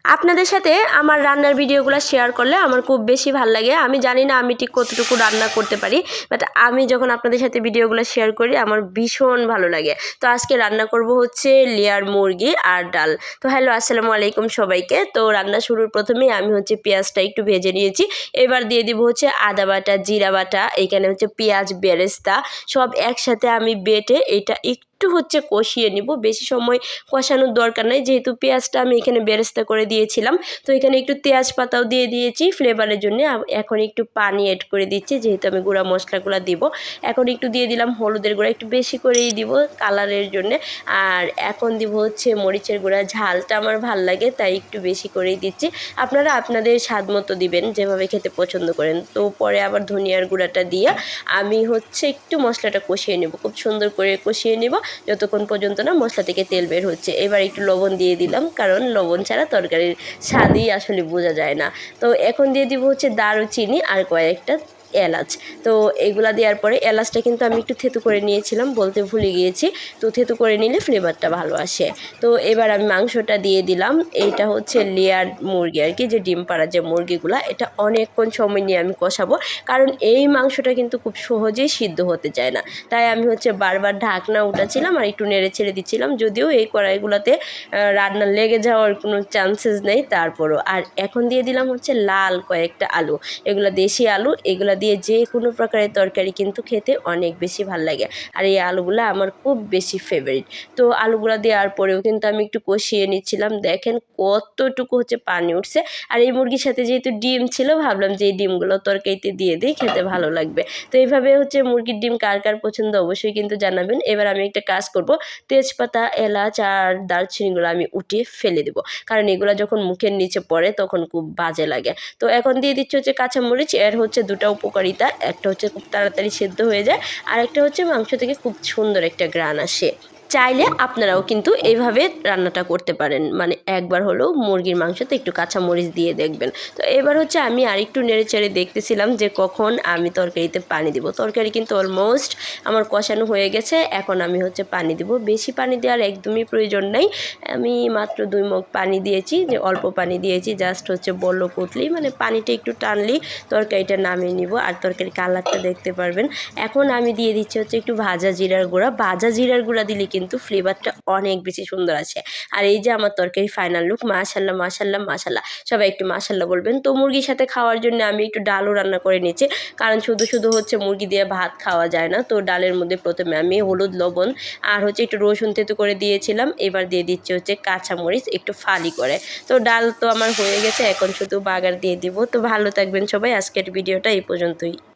আপনাদের সাথে আমার রান্নার ভিডিওগুলো শেয়ার করলে আমার খুব বেশি ভালো লাগে। আমি জানি না আমি ঠিক কতটুকু রান্না করতে পারি, বাট আমি যখন আপনাদের সাথে ভিডিওগুলো শেয়ার করি আমার ভীষণ ভালো লাগে। তো আজকে রান্না করব হচ্ছে লেয়ার মুরগি আর ডাল। তো হ্যালো, আসসালামু আলাইকুম সবাইকে। তো রান্না শুরুর প্রথমেই আমি হচ্ছে পেঁয়াজটা একটু ভেজে নিয়েছি। এবার দিয়ে দিব হচ্ছে আদা বাটা, জিরা বাটা, এইখানে হচ্ছে পেঁয়াজ বেরেস্তা সব একসাথে আমি বেটে এটা একটু হচ্ছে কষিয়ে নিব। বেশি সময় কষানোর দরকার নেই, যেহেতু পেঁয়াজটা আমি এখানে বেরেস্তা করে দিয়েছিলাম। তো এখানে একটু তেজপাতাও দিয়ে দিয়েছি ফ্লেভারের জন্য। এখন একটু পানি অ্যাড করে দিচ্ছি, যেহেতু আমি গুঁড়া মশলাগুলো দিব। এখন একটু দিয়ে দিলাম হলুদের গুঁড়া, একটু বেশি করেই দিব কালারের জন্যে। আর এখন দিব হচ্ছে মরিচের গুঁড়া, ঝালটা আমার ভাল লাগে তাই একটু বেশি করেই দিচ্ছি। আপনারা আপনাদের স্বাদ মতো দিবেন, যেভাবে খেতে পছন্দ করেন। তো পরে আবার ধনিয়ার গুঁড়াটা দিয়ে আমি হচ্ছে একটু মশলাটা কষিয়ে নেব, খুব সুন্দর করে কষিয়ে নেব যতক্ষণ পর্যন্ত না মশলা থেকে তেল বের হচ্ছে। এবার একটু লবণ দিয়ে দিলাম, কারণ লবণ ছাড়া তরকারির স্বাদই আসলে বোঝা যায় না। তো এখন দিয়ে দিব হচ্ছে দারুচিনি আর কয়েকটা এলাচ। তো এগুলা দেওয়ার পরে এলাচটা কিন্তু আমি একটু থেতু করে নিয়েছিলাম, বলতে ভুলে গিয়েছি। তো থেতু করে নিলে ফ্লেভারটা ভালো আসে। তো এবার আমি মাংসটা দিয়ে দিলাম। এইটা হচ্ছে লেয়ার মুরগি আর কি, যে ডিম পাড়া যে মুরগিগুলা, এটা অনেকক্ষণ সময় নিয়ে আমি কষাবো, কারণ এই মাংসটা কিন্তু খুব সহজেই সিদ্ধ হতে চায় না। তাই আমি হচ্ছে বারবার ঢাকনা উঠাচ্ছিলাম আর একটু নেড়ে ছেড়ে দিচ্ছিলাম, যদিও এই কড়াইগুলোতে রান্না লেগে যাওয়ার কোনো চান্সেস নেই তারপরও। আর এখন দিয়ে দিলাম হচ্ছে লাল কয়েকটা আলু, এগুলো দেশি আলু। এগুলো দিয়ে যে কোনো প্রকারের তরকারি কিন্তু খেতে অনেক বেশি ভালো লাগে। আর এই আলুগুলো আমার খুব বেশি ফেভারিট। তো আলুগুলো দেওয়ার পরেও কিন্তু আমি একটু কষিয়ে নিচ্ছিলাম। দেখেন কতটুকু হচ্ছে পানি উঠছে। আর এই মুরগির সাথে যেহেতু ডিম ছিল, ভাবলাম যে এই ডিমগুলো তরকারিতে দিয়ে দিই, খেতে ভালো লাগবে। তো এইভাবে হচ্ছে মুরগির ডিম কার কার পছন্দ অবশ্যই কিন্তু জানাবেন। এবার আমি একটা কাজ করব, তেজপাতা, এলাচ আর দারচিনিগুলো আমি উঠিয়ে ফেলে দেবো, কারণ এগুলো যখন মুখের নিচে পড়ে তখন খুব বাজে লাগে। তো এখন দিয়ে দিচ্ছি হচ্ছে কাঁচামরিচ। এর হচ্ছে দুটো উপকারিতা, একটা হচ্ছে খুব তাড়াতাড়ি সেদ্ধ হয়ে যায়, আর একটা হচ্ছে মাংস থেকে খুব সুন্দর একটা ঘ্রাণ আসে। চাইলে আপনারাও কিন্তু এইভাবে রান্নাটা করতে পারেন, মানে একবার হলেও মুরগির মাংসতে একটু কাঁচামরিচ দিয়ে দেখবেন। তো এবার হচ্ছে আমি আরেকটু নেড়ে চেড়ে দেখতেছিলাম যে কখন আমি তরকারিতে পানি দিব। তরকারি কিন্তু অলমোস্ট আমার কষানো হয়ে গেছে। এখন আমি হচ্ছে পানি দিব। বেশি পানি দেওয়ার একদমই প্রয়োজন নেই। আমি মাত্র 2 মগ পানি দিয়েছি, যে অল্প পানি দিয়েছি, জাস্ট হচ্ছে বলক উঠলেই, মানে পানিটা একটু টানলেই তরকারিটা নামিয়ে নিব। আর তরকারির কালারটা দেখতে পারবেন। এখন আমি দিয়ে দিচ্ছি হচ্ছে একটু ভাজা জিরার গুঁড়া। ভাজা জিরার গুঁড়া দিলে কিন্তু ফ্লেভারটা অনেক বেশি সুন্দর আসে। আর এই যে আমার তরকারি ফাইনাল লুক, মাশাল্লাহ মাশাল্লাহ মাশাল্লাহ, সবাই একটু মাশাল্লাহ বলবেন। তো মুরগির সাথে খাওয়ার জন্য আমি একটু ডালও রান্না করে নিয়েছি, কারণ শুধু শুধু হচ্ছে মুরগি দিয়ে ভাত খাওয়া যায় না। তো ডালের মধ্যে প্রথমে আমি হলুদ, লবণ আর হচ্ছে একটু রসুন তেতো করে দিয়েছিলাম। এবার দিয়ে দিচ্ছি হচ্ছে কাঁচামরিচ একটু ফালি করে। তো ডাল তো আমার হয়ে গেছে, এখন শুধু বাগার দিয়ে দিব। তো ভালো থাকবেন সবাই, আজকের ভিডিওটা এই পর্যন্তই।